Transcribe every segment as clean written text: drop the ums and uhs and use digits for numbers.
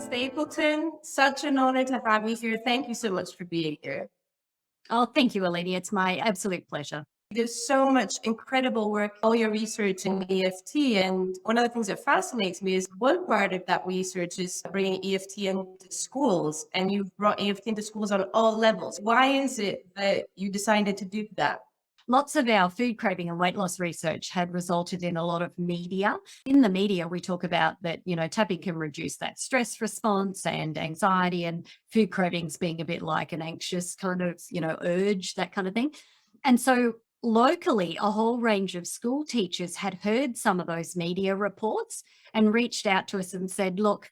Stapleton. Such an honor to have you here. Thank you so much for being here. Oh, thank you, Alini. It's my absolute pleasure. There's so much incredible work, all your research in EFT. And one of the things that fascinates me is one part of that research is bringing EFT into schools. And you've brought EFT into schools on all levels. Why is it that you decided to do that? Lots of our food craving and weight loss research had resulted in a lot of media. In the media, we talk about that, tapping can reduce that stress response and anxiety, and food cravings being a bit like an anxious kind of, urge, that kind of thing. And so locally, a whole range of school teachers had heard some of those media reports and reached out to us and said, look,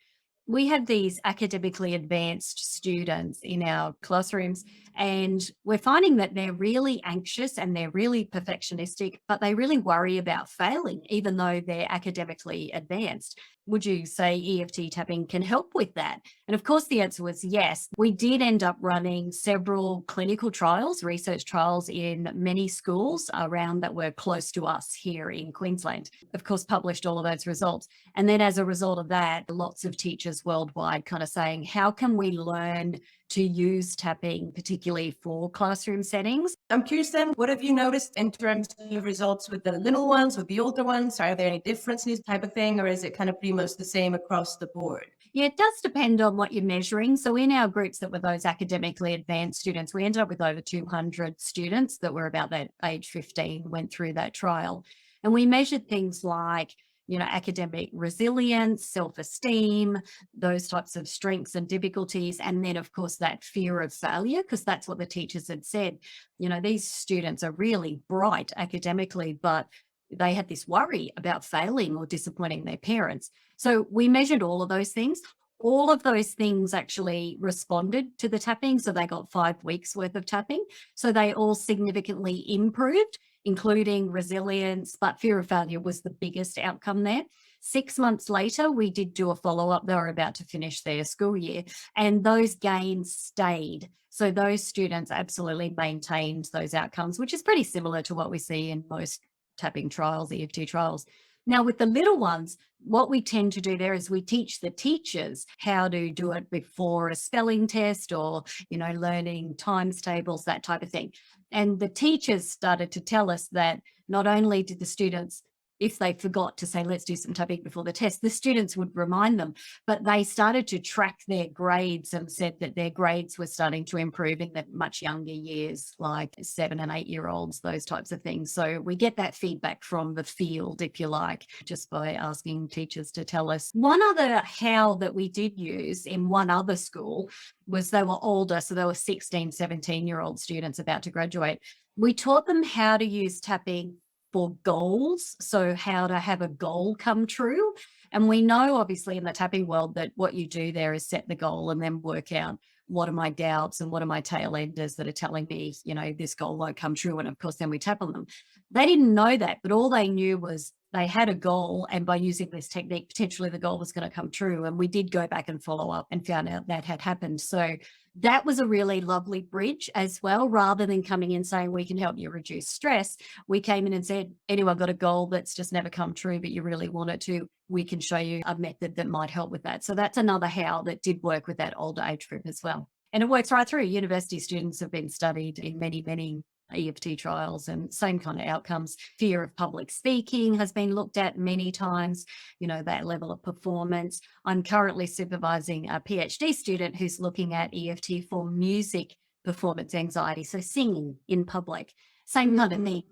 we have these academically advanced students in our classrooms, and we're finding that they're really anxious and they're really perfectionistic, but they really worry about failing, even though they're academically advanced. Would you say EFT tapping can help with that? And of course, the answer was yes. We did end up running several clinical trials, research trials in many schools around that were close to us here in Queensland. Of course, published all of those results. And then as a result of that, lots of teachers worldwide kind of saying, how can we learn to use tapping, particularly for classroom settings? I'm curious then, what have you noticed in terms of results with the little ones, with the older ones? Are there any differences type of thing, or is it kind of pretty much the same across the board? Yeah, it does depend on what you're measuring. So in our groups that were those academically advanced students, we ended up with over 200 students that were about that age 15, went through that trial. And we measured things like, academic resilience, self-esteem, those types of strengths and difficulties. And then, of course, that fear of failure, because that's what the teachers had said. These students are really bright academically, but they had this worry about failing or disappointing their parents. So we measured all of those things. All of those things actually responded to the tapping. So they got 5 weeks worth of tapping. So they all significantly improved, including resilience, but fear of failure was the biggest outcome there. 6 months later, we did do a follow up. They were about to finish their school year, and those gains stayed. So those students absolutely maintained those outcomes, which is pretty similar to what we see in most tapping trials, EFT trials. Now, with the little ones, what we tend to do there is we teach the teachers how to do it before a spelling test or, learning times tables, that type of thing. And the teachers started to tell us that not only did the students, if they forgot to say, let's do some tapping before the test, the students would remind them, but they started to track their grades and said that their grades were starting to improve in the much younger years, like 7 and 8 year olds, those types of things. So we get that feedback from the field, if you like, just by asking teachers to tell us. One other how that we did use in one other school was they were older. So they were 16, 17-year-old students about to graduate. We taught them how to use tapping for goals. So how to have a goal come true. And we know obviously in the tapping world that what you do there is set the goal and then work out what are my doubts and what are my tail enders that are telling me, this goal won't come true. And of course, then we tap on them. They didn't know that, but all they knew was they had a goal. And by using this technique, potentially the goal was going to come true. And we did go back and follow up and found out that had happened. So that was a really lovely bridge as well. Rather than coming in saying, we can help you reduce stress, we came in and said, anyone got a goal that's just never come true, but you really want it to, we can show you a method that might help with that. So that's another how that did work with that older age group as well. And it works right through. University students have been studied in many, many EFT trials and same kind of outcomes. Fear of public speaking has been looked at many times, that level of performance. I'm currently supervising a PhD student who's looking at EFT for music performance anxiety, so singing in public. Same kind of thing,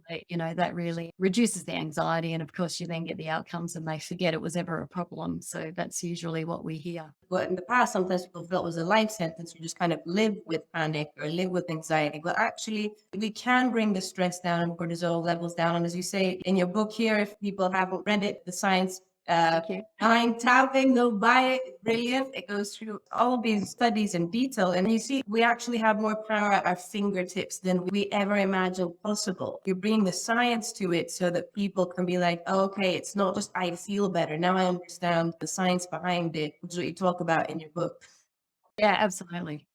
that really reduces the anxiety. And of course, you then get the outcomes and they forget it was ever a problem. So that's usually what we hear. But in the past, sometimes people felt it was a life sentence. You just kind of live with panic or live with anxiety. But actually, we can bring the stress down and cortisol levels down. And as you say in your book here, if people haven't read it, the science Thank you. behind tapping, they'll buy it. It's brilliant. It goes through all of these studies in detail. And you see, we actually have more power at our fingertips than we ever imagined possible. You're bringing the science to it so that people can be like, oh, okay, it's not just I feel better. Now I understand the science behind it, which is what you talk about in your book. Yeah, absolutely.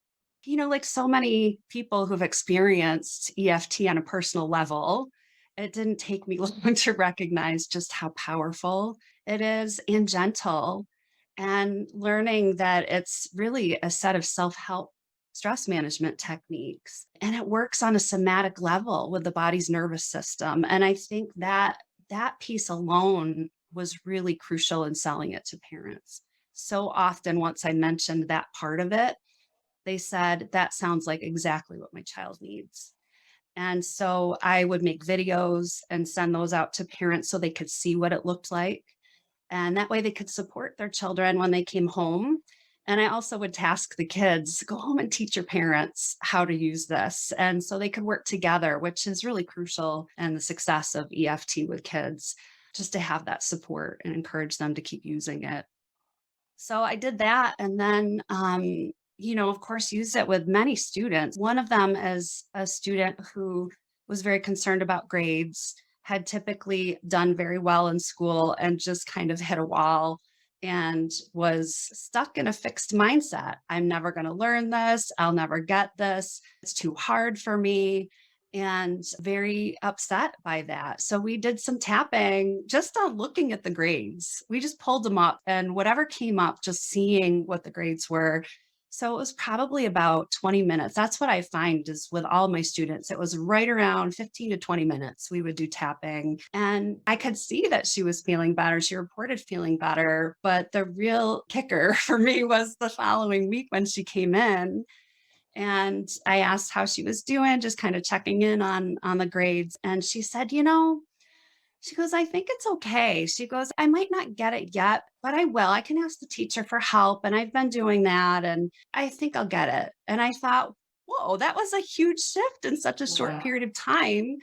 Like so many people who've experienced EFT on a personal level, it didn't take me long to recognize just how powerful it is and gentle. and learning that it's really a set of self-help stress management techniques. And it works on a somatic level with the body's nervous system. And I think that that piece alone was really crucial in selling it to parents. So often, once I mentioned that part of it, they said, that sounds like exactly what my child needs. And so I would make videos and send those out to parents so they could see what it looked like. And that way they could support their children when they came home. And I also would task the kids, go home and teach your parents how to use this. And so they could work together, which is really crucial in the success of EFT with kids, just to have that support and encourage them to keep using it. So I did that. And then, of course, used it with many students. One of them is a student who was very concerned about grades, had typically done very well in school and just kind of hit a wall and was stuck in a fixed mindset. I'm never going to learn this. I'll never get this. It's too hard for me. And very upset by that. So we did some tapping just on looking at the grades. We just pulled them up and whatever came up, just seeing what the grades were. So it was probably about 20 minutes. That's what I find is with all my students, it was right around 15 to 20 minutes. We would do tapping and I could see that she was feeling better. She reported feeling better. But the real kicker for me was the following week when she came in. And I asked how she was doing, just kind of checking in on the grades. And she said, she goes, I think it's okay. She goes, I might not get it yet, but I will. I can ask the teacher for help. And I've been doing that. And I think I'll get it. And I thought, whoa, that was a huge shift in such a short Wow. period of time.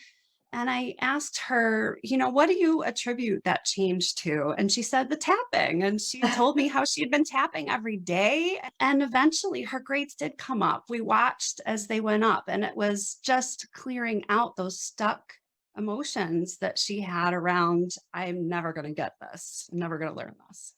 And I asked her, what do you attribute that change to? And she said the tapping. And she told me how she had been tapping every day. And eventually her grades did come up. We watched as they went up, and it was just clearing out those stuck emotions that she had around, I'm never going to get this. I'm never going to learn this.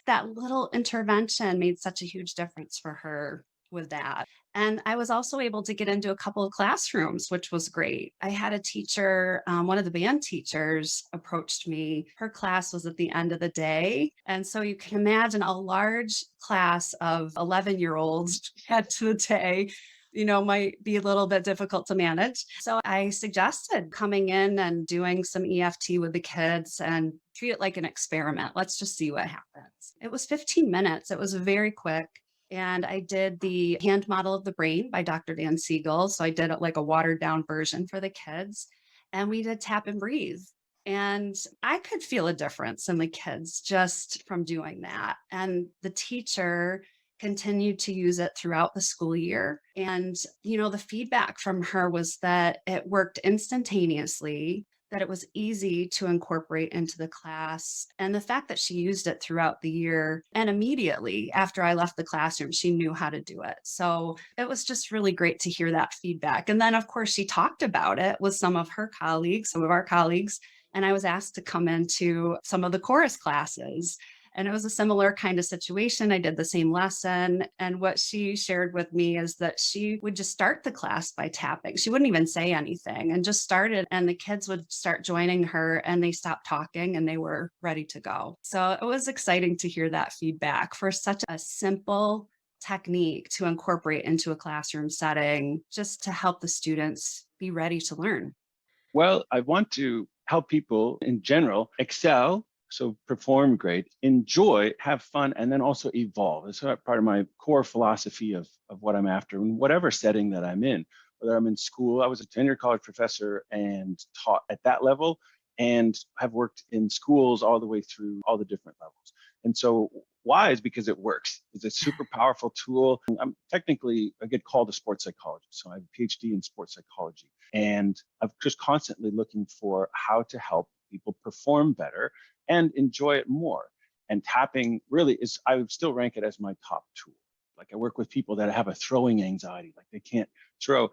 That little intervention made such a huge difference for her with that. And I was also able to get into a couple of classrooms, which was great. I had a teacher, one of the band teachers approached me. Her class was at the end of the day. And so you can imagine a large class of 11-year-olds at the day, might be a little bit difficult to manage. So I suggested coming in and doing some EFT with the kids and treat it like an experiment. Let's just see what happens. It was 15 minutes. It was very quick. And I did the hand model of the brain by Dr. Dan Siegel. So I did it like a watered down version for the kids. And we did tap and breathe. And I could feel a difference in the kids just from doing that. And the teacher continued to use it throughout the school year. And, the feedback from her was that it worked instantaneously, that it was easy to incorporate into the class. And the fact that she used it throughout the year and immediately after I left the classroom, she knew how to do it. So it was just really great to hear that feedback. And then, of course, she talked about it with some of her colleagues, some of our colleagues. And I was asked to come into some of the chorus classes. And it was a similar kind of situation. I did the same lesson. And what she shared with me is that she would just start the class by tapping. She wouldn't even say anything and just started. And the kids would start joining her and they stopped talking and they were ready to go. So it was exciting to hear that feedback for such a simple technique to incorporate into a classroom setting, just to help the students be ready to learn. Well, I want to help people in general excel. So perform great, enjoy, have fun, and then also evolve. It's part of my core philosophy of what I'm after in whatever setting that I'm in. Whether I'm in school, I was a tenure college professor and taught at that level and have worked in schools all the way through all the different levels. And so why is because it works. It's a super powerful tool. I get called a sports psychologist. So I have a PhD in sports psychology. And I'm just constantly looking for how to help people perform better and enjoy it more. And tapping really I would still rank it as my top tool. Like I work with people that have a throwing anxiety, like they can't throw.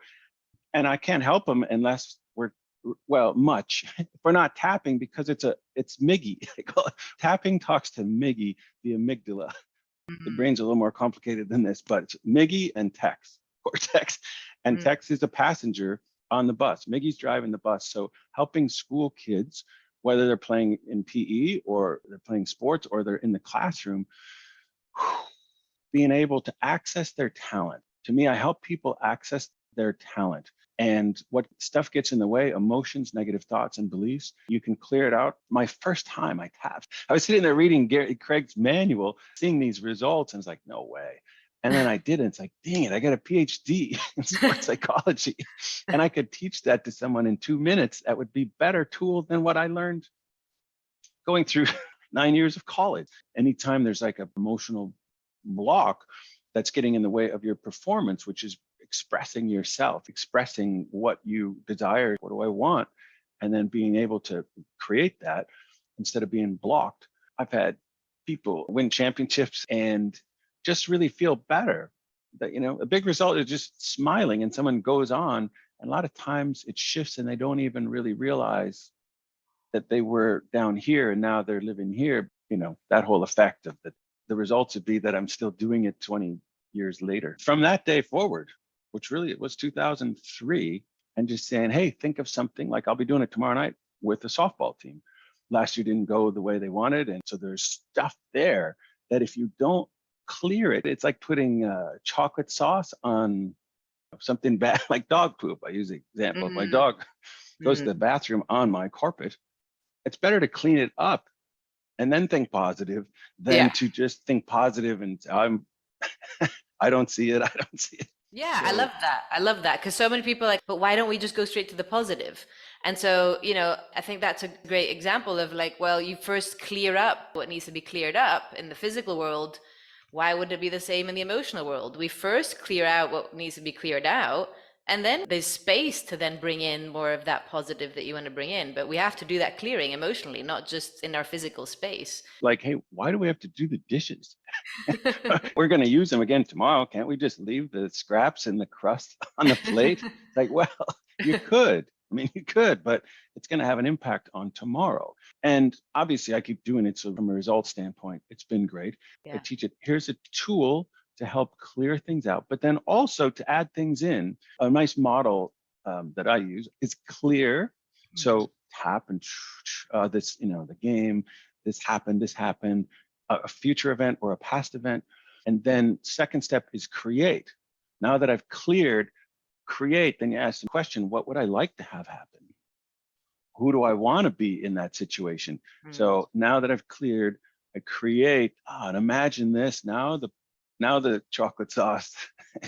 And I can't help them unless much. If we're not tapping because it's MIGGY. Tapping talks to MIGGY, the amygdala. The brain's a little more complicated than this, but it's MIGGY and cortex. And Tex is a passenger on the bus. MIGGY's driving the bus. So helping school kids, whether they're playing in PE or they're playing sports or they're in the classroom, being able to access their talent. To me, I help people access their talent. And what stuff gets in the way, emotions, negative thoughts, and beliefs, you can clear it out. My first time I tapped, I was sitting there reading Gary Craig's manual, seeing these results, and it's like, no way. And then I did it. It's like, dang it, I got a PhD in sports psychology. And I could teach that to someone in 2 minutes. That would be better tool than what I learned going through 9 years of college. Anytime there's like an emotional block that's getting in the way of your performance, which is expressing yourself, expressing what you desire, what do I want, and then being able to create that instead of being blocked. I've had people win championships and just really feel better. That, you know, a big result is just smiling and someone goes on, and a lot of times it shifts and they don't even really realize that they were down here and now they're living here. You know, that whole effect of the results would be that I'm still doing it 20 years later. From that day forward, which really it was 2003, and just saying, hey, think of something like I'll be doing it tomorrow night with the softball team. Last year didn't go the way they wanted. And so there's stuff there that if you don't clear it, it's like putting chocolate sauce on something bad, like dog poop. I use the example of my dog goes to the bathroom on my carpet. It's better to clean it up and then think positive than to just think positive and I don't see it. I don't see it. Yeah, So- I love that. I love that because so many people are like, but why don't we just go straight to the positive? And so, you know, I think that's a great example of like, well, you first clear up what needs to be cleared up in the physical world. Why would it be the same in the emotional world? We first clear out what needs to be cleared out, and then there's space to then bring in more of that positive that you want to bring in. But we have to do that clearing emotionally, not just in our physical space. Like, hey, why do we have to do the dishes? We're going to use them again tomorrow. Can't we just leave the scraps and the crust on the plate? Like, well, you could. I mean, you could, but it's going to have an impact on tomorrow. And obviously, I keep doing it. So from a results standpoint, it's been great. I Yeah. teach it. Here's a tool to help clear things out, but then also to add things in. A nice model that I use is clear. So tap and this, you know, the game, this happened, a future event or a past event. And then second step is create. Now that I've cleared, create, then you ask the question, what would I like to have happen? Who do I want to be in that situation? So now that I've cleared, I create, and imagine this. Now the chocolate sauce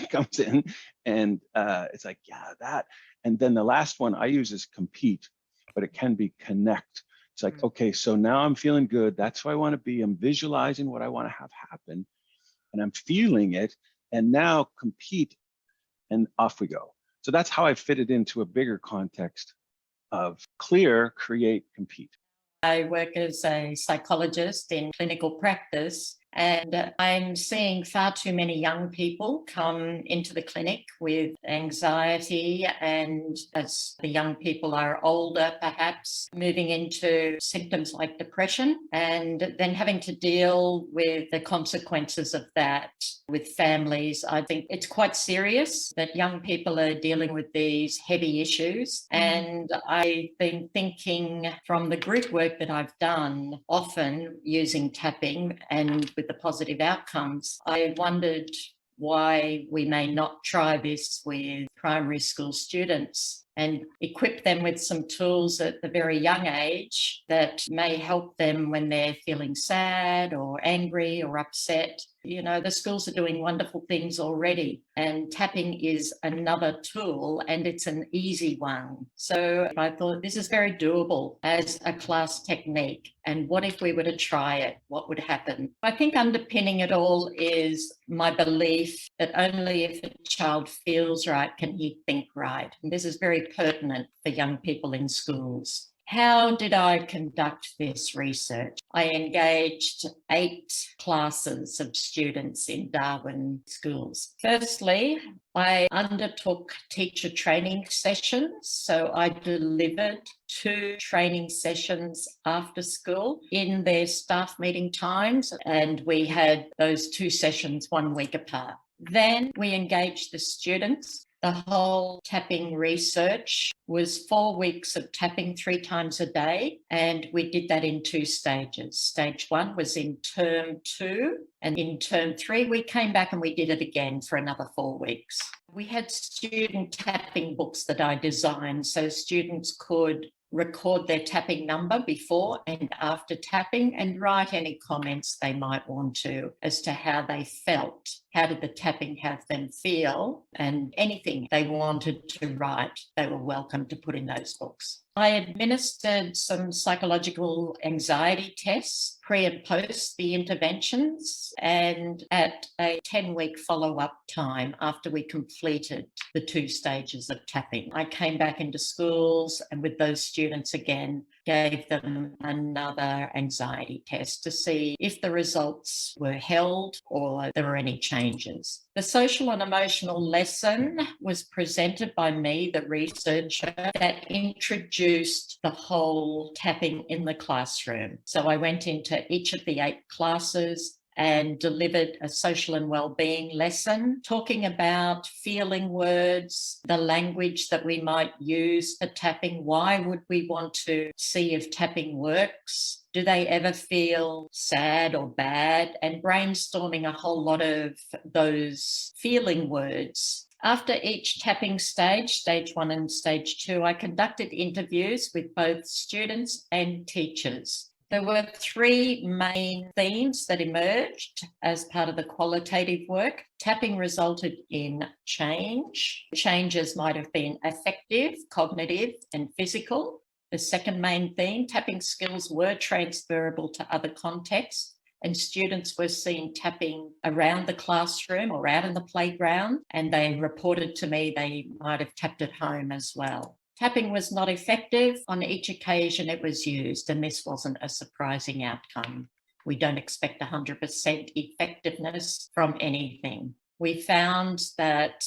comes in and it's like, yeah, that. And then the last one I use is compete, but it can be connect. It's like, okay, so now I'm feeling good. That's who I want to be. I'm visualizing what I want to have happen and I'm feeling it. And now compete and off we go. So that's how I fit it into a bigger context of clear, create, compete. I work as a psychologist in clinical practice, and I'm seeing far too many young people come into the clinic with anxiety, and as the young people are older, perhaps moving into symptoms like depression, and then having to deal with the consequences of that with families. I think it's quite serious that young people are dealing with these heavy issues. And I've been thinking from the group work that I've done, often using tapping and with the positive outcomes, I wondered why we may not try this with primary school students and equip them with some tools at the very young age that may help them when they're feeling sad or angry or upset. You know, the schools are doing wonderful things already, and tapping is another tool, and it's an easy one. So I thought this is very doable as a class technique. And what if we were to try it? What would happen? I think underpinning it all is my belief that only if a child feels right can he think right. And this is very pertinent for young people in schools. How did I conduct this research? I engaged 8 classes of students in Darwin schools. Firstly, I undertook teacher training sessions. So I delivered 2 training sessions after school in their staff meeting times, and we had those 2 sessions 1 week apart. Then we engaged the students The whole tapping research was 4 weeks of tapping 3 times a day, and we did that in 2 stages. Stage 1 was in term 2, and in term 3 we came back and we did it again for another 4 weeks. We had student tapping books that I designed so students could record their tapping number before and after tapping and write any comments they might want to as to how they felt. How did the tapping have them feel? And anything they wanted to write, they were welcome to put in those books. I administered some psychological anxiety tests pre and post the interventions, and at a 10-week follow-up time after we completed the 2 stages of tapping. I came back into schools and with those students again, gave them another anxiety test to see if the results were held or there were any changes. The social and emotional lesson was presented by me, the researcher, that introduced the whole tapping in the classroom. So I went into each of the 8 classes and delivered a social and wellbeing lesson, talking about feeling words, the language that we might use for tapping. Why would we want to see if tapping works? Do they ever feel sad or bad? And brainstorming a whole lot of those feeling words. After each tapping stage, stage 1 and stage 2, I conducted interviews with both students and teachers. There were 3 main themes that emerged as part of the qualitative work. Tapping resulted in change. Changes might have been affective, cognitive, and physical. The second main theme, tapping skills were transferable to other contexts, and students were seen tapping around the classroom or out in the playground, and they reported to me they might have tapped at home as well. Tapping was not effective. On each occasion it was used, and this wasn't a surprising outcome. We don't expect 100% effectiveness from anything. We found that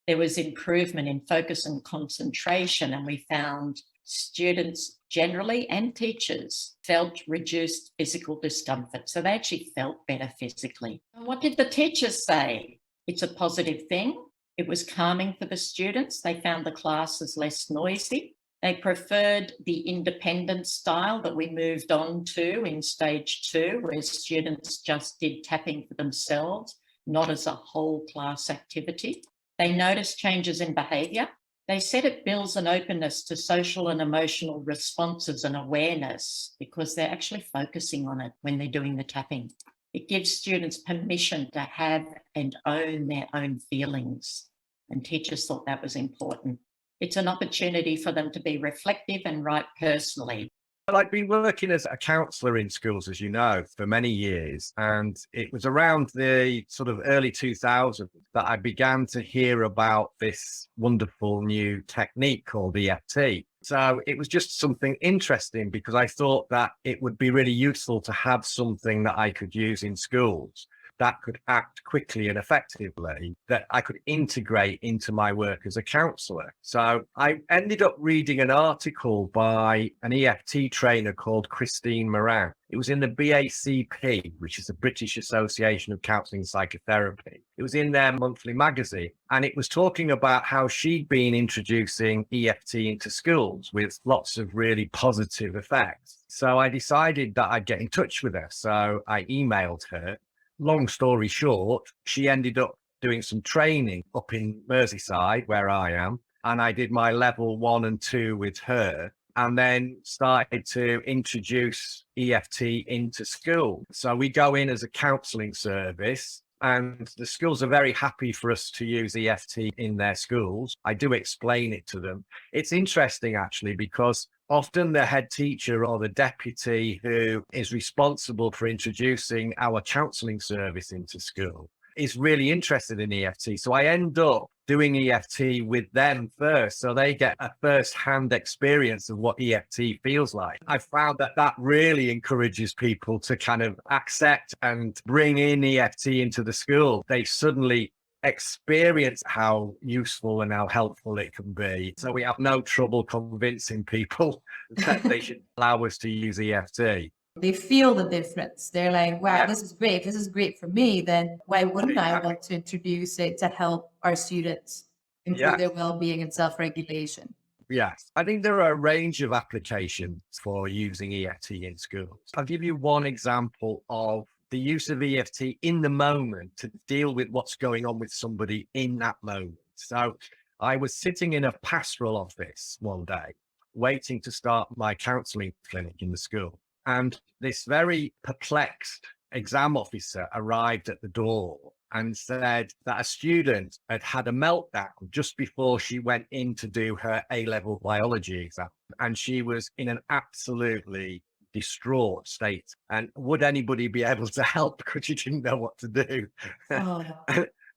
there was improvement in focus and concentration, and we found students generally and teachers felt reduced physical discomfort. So they actually felt better physically. And what did the teachers say? It's a positive thing. It was calming for the students. They found the classes less noisy. They preferred the independent style that we moved on to in stage 2, where students just did tapping for themselves, not as a whole class activity. They noticed changes in behaviour. They said it builds an openness to social and emotional responses and awareness because they're actually focusing on it when they're doing the tapping. It gives students permission to have and own their own feelings, and teachers thought that was important. It's an opportunity for them to be reflective and write personally. Well, I've been working as a counsellor in schools, as you know, for many years. And it was around the sort of early 2000s that I began to hear about this wonderful new technique called EFT. So it was just something interesting because I thought that it would be really useful to have something that I could use in schools that could act quickly and effectively, that I could integrate into my work as a counsellor. So I ended up reading an article by an EFT trainer called Christine Moran. It was in the BACP, which is the British Association of Counselling and Psychotherapy. It was in their monthly magazine, and it was talking about how she'd been introducing EFT into schools with lots of really positive effects. So I decided that I'd get in touch with her. So I emailed her. Long story short, she ended up doing some training up in Merseyside, where I am, and I did my level 1 and 2 with her, and then started to introduce EFT into school. So we go in as a counselling service, and the schools are very happy for us to use EFT in their schools. I do explain it to them. It's interesting, actually, because often the head teacher or the deputy who is responsible for introducing our counselling service into school is really interested in EFT. So I end up doing EFT with them first, so they get a first-hand experience of what EFT feels like. I found that that really encourages people to kind of accept and bring in EFT into the school. They suddenly experience how useful and how helpful it can be. So we have no trouble convincing people that they should allow us to use EFT. They feel the difference. They're like, wow, this is great. If this is great for me, then why wouldn't I want to introduce it to help our students? improve Yeah. their well-being and self-regulation. Yes, I think there are a range of applications for using EFT in schools. I'll give you one example of the use of EFT in the moment to deal with what's going on with somebody in that moment. So I was sitting in a pastoral office one day, waiting to start my counselling clinic in the school. And this very perplexed exam officer arrived at the door and said that a student had had a meltdown just before she went in to do her A-level biology exam. And she was in an absolutely distraught state. And would anybody be able to help because she didn't know what to do? Oh,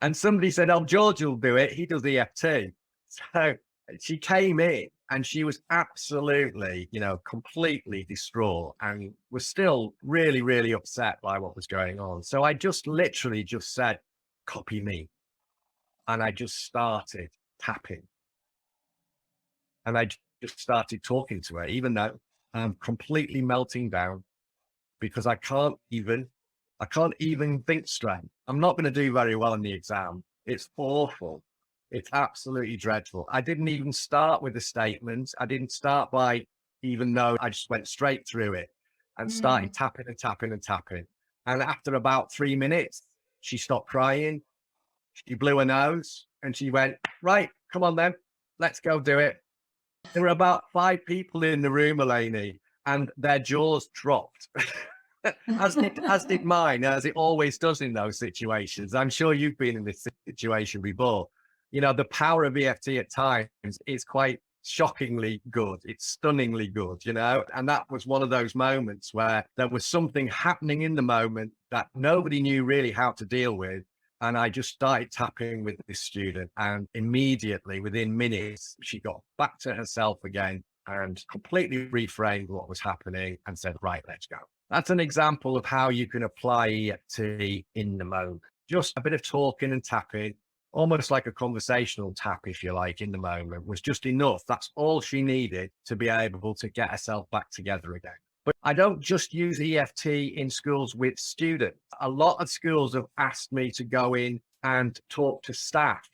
And somebody said, oh, George will do it. He does EFT. So she came in and she was absolutely, completely distraught and was still really, really upset by what was going on. So I just literally just said, copy me. And I just started tapping. And I just started talking to her, even though I'm completely melting down because I can't even think straight. I'm not going to do very well in the exam. It's awful. It's absolutely dreadful. I didn't even start with a statement. I didn't start by even though I just went straight through it and started tapping and tapping and tapping. And after about 3 minutes, she stopped crying. She blew her nose and she went, right, come on then, let's go do it. There were about 5 people in the room, Eleni, and their jaws dropped. as did mine, as it always does in those situations. I'm sure you've been in this situation before. The power of EFT at times is quite shockingly good. It's stunningly good, and that was one of those moments where there was something happening in the moment that nobody knew really how to deal with. And I just started tapping with this student, and immediately within minutes, she got back to herself again and completely reframed what was happening and said, right, let's go. That's an example of how you can apply EFT in the moment. Just a bit of talking and tapping, almost like a conversational tap, if you like, in the moment was just enough. That's all she needed to be able to get herself back together again. But I don't just use EFT in schools with students. A lot of schools have asked me to go in and talk to staff.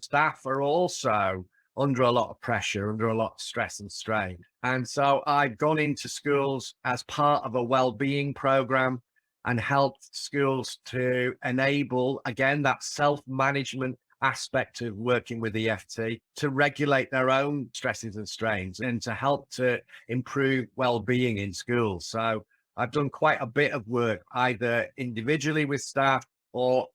Staff are also under a lot of pressure, under a lot of stress and strain. And so I've gone into schools as part of a well-being program and helped schools to enable, again, that self-management aspect of working with EFT to regulate their own stresses and strains and to help to improve well-being in schools. So I've done quite a bit of work, either individually with staff or,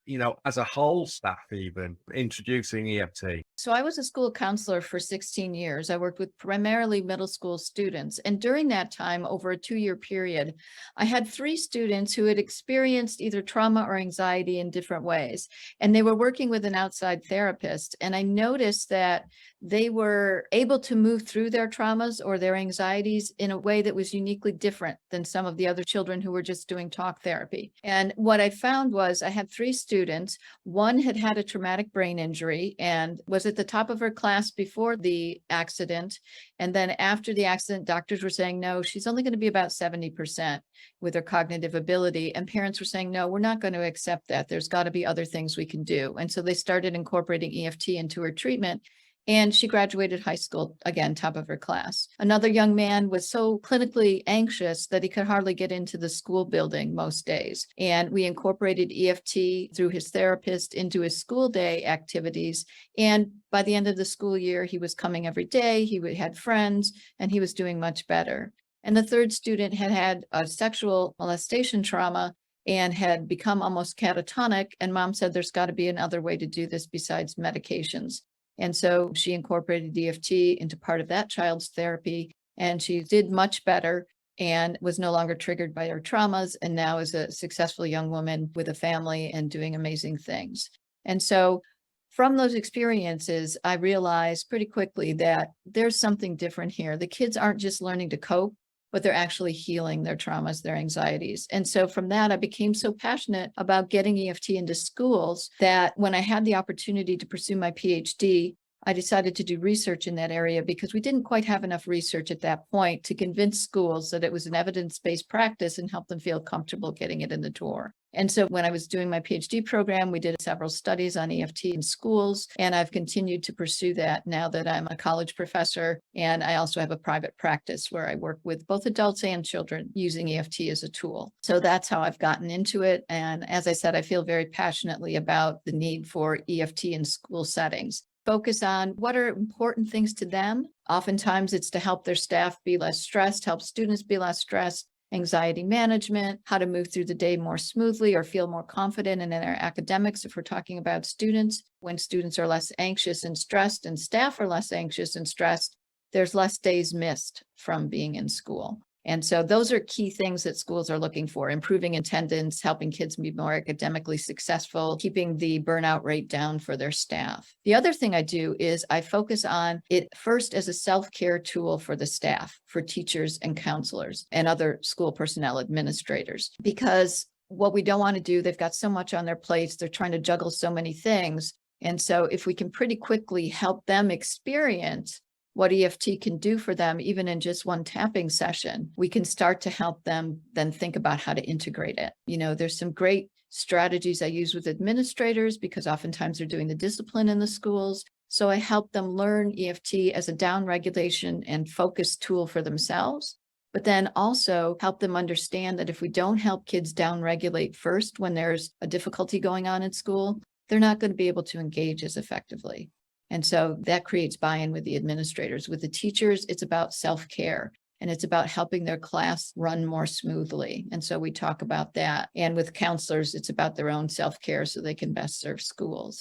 as a whole staff, even introducing EFT. So I was a school counselor for 16 years. I worked with primarily middle school students. And during that time, over a 2-year period, I had 3 students who had experienced either trauma or anxiety in different ways. And they were working with an outside therapist. And I noticed that they were able to move through their traumas or their anxieties in a way that was uniquely different than some of the other children who were just doing talk therapy. And what I found was I had 3 students. One had had a traumatic brain injury and was at the top of her class before the accident. And then after the accident, doctors were saying, no, she's only going to be about 70% with her cognitive ability. And parents were saying, no, we're not going to accept that. There's got to be other things we can do. And so they started incorporating EFT into her treatment. And she graduated high school, again, top of her class. Another young man was so clinically anxious that he could hardly get into the school building most days. And we incorporated EFT through his therapist into his school day activities. And by the end of the school year, he was coming every day, he had friends, and he was doing much better. And the third student had had a sexual molestation trauma and had become almost catatonic. And mom said, there's got to be another way to do this besides medications. And so she incorporated EFT into part of that child's therapy, and she did much better and was no longer triggered by her traumas, and now is a successful young woman with a family and doing amazing things. And so from those experiences, I realized pretty quickly that there's something different here. The kids aren't just learning to cope, but they're actually healing their traumas, their anxieties. And so from that, I became so passionate about getting EFT into schools that when I had the opportunity to pursue my PhD, I decided to do research in that area because we didn't quite have enough research at that point to convince schools that it was an evidence-based practice and help them feel comfortable getting it in the door. And so when I was doing my PhD program, we did several studies on EFT in schools, and I've continued to pursue that now that I'm a college professor. And I also have a private practice where I work with both adults and children using EFT as a tool. So that's how I've gotten into it. And as I said, I feel very passionately about the need for EFT in school settings. Focus on what are important things to them. Oftentimes it's to help their staff be less stressed, help students be less stressed, anxiety management, how to move through the day more smoothly or feel more confident in their academics. If we're talking about students, when students are less anxious and stressed and staff are less anxious and stressed, there's less days missed from being in school. And so those are key things that schools are looking for: improving attendance, helping kids be more academically successful, keeping the burnout rate down for their staff. The other thing I do is I focus on it first as a self-care tool for the staff, for teachers and counselors and other school personnel administrators, because what we don't want to do, they've got so much on their plates, they're trying to juggle so many things. And so if we can pretty quickly help them experience what EFT can do for them, even in just one tapping session, we can start to help them then think about how to integrate it. You know, there's some great strategies I use with administrators because oftentimes they're doing the discipline in the schools. So I help them learn EFT as a down regulation and focus tool for themselves, but then also help them understand that if we don't help kids down regulate first when there's a difficulty going on in school, they're not going to be able to engage as effectively. And so that creates buy-in with the administrators. With the teachers, it's about self-care and it's about helping their class run more smoothly. And so we talk about that. And with counselors, it's about their own self-care so they can best serve schools.